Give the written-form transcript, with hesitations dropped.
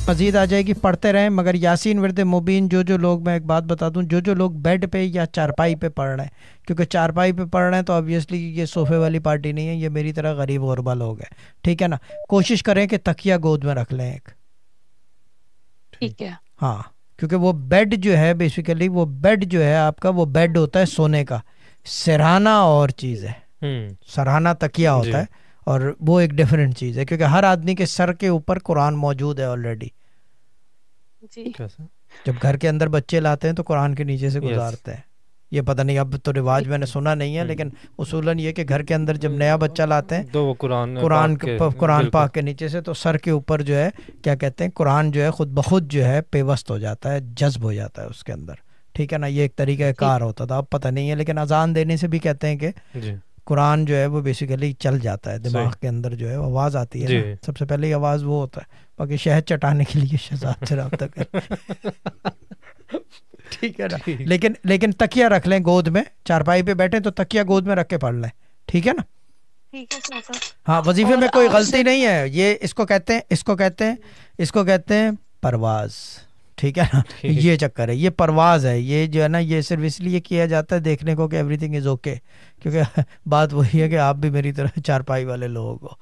مزید آ جائے گی، پڑھتے رہیں. مگر یاسین ورد مبین جو لوگ، میں ایک بات بتا دوں، جو لوگ بیڈ پہ یا چارپائی پہ پڑھ رہے ہیں، کیونکہ چارپائی پہ پڑھ رہے ہیں تو آبویسلی یہ صوفے والی پارٹی نہیں ہے، یہ میری طرح غریب غربا لوگ ہیں، ٹھیک ہے نا. کوشش کریں کہ تکیہ گود میں رکھ لیں ایک. ٹھیک ہے. ہاں، کیونکہ وہ بیڈ جو ہے بیسیکلی، وہ بیڈ جو ہے آپ کا، وہ بیڈ ہوتا ہے سونے کا. سرہانہ اور چیز ہے، سرہانہ تکیہ ہوتا ہے، اور وہ ایک ڈیفرنٹ چیز ہے، کیونکہ ہر آدمی کے سر کے اوپر قرآن موجود ہے آلریڈی. جی جب گھر کے اندر بچے لاتے ہیں تو قرآن کے نیچے سے گزارتے ہیں. یہ پتہ نہیں، اب تو رواج میں نے سنا نہیں ہے، لیکن اصولاً یہ کہ گھر کے اندر جب نیا بچہ لاتے ہیں تو وہ قرآن پاک کے نیچے سے، تو سر کے اوپر جو ہے کیا کہتے ہیں، قرآن جو ہے خود بخود جو ہے پیوست ہو جاتا ہے، جذب ہو جاتا ہے اس کے اندر، ٹھیک ہے نا. یہ ایک طریقہ کار ہوتا تھا، اب پتہ نہیں ہے، لیکن اذان دینے سے بھی کہتے ہیں کہ قرآن جو ہے وہ بیسیکلی چل جاتا ہے دماغ کے اندر، جو ہے آواز آتی ہے نا، سب سے پہلے آواز وہ ہوتا ہے. باقی شہد چٹانے کے لیے شہزاد سے رابطہ کریں. ٹھیک ہے نا. لیکن تکیہ رکھ لیں گود میں، چارپائی پہ بیٹھیں تو تکیہ گود میں رکھ کے پڑھ لیں، ٹھیک ہے نا. ہاں، وظیفے میں کوئی غلطی نہیں ہے. یہ اس کو کہتے ہیں پرواز، ٹھیک ہے نا. یہ چکر ہے، یہ پرواز ہے. یہ جو ہے نا، یہ صرف اس لیے کیا جاتا ہے دیکھنے کو کہ ایوری تھنگ از اوکے، کیونکہ بات وہی ہے کہ آپ بھی میری طرح چارپائی والے لوگ ہو،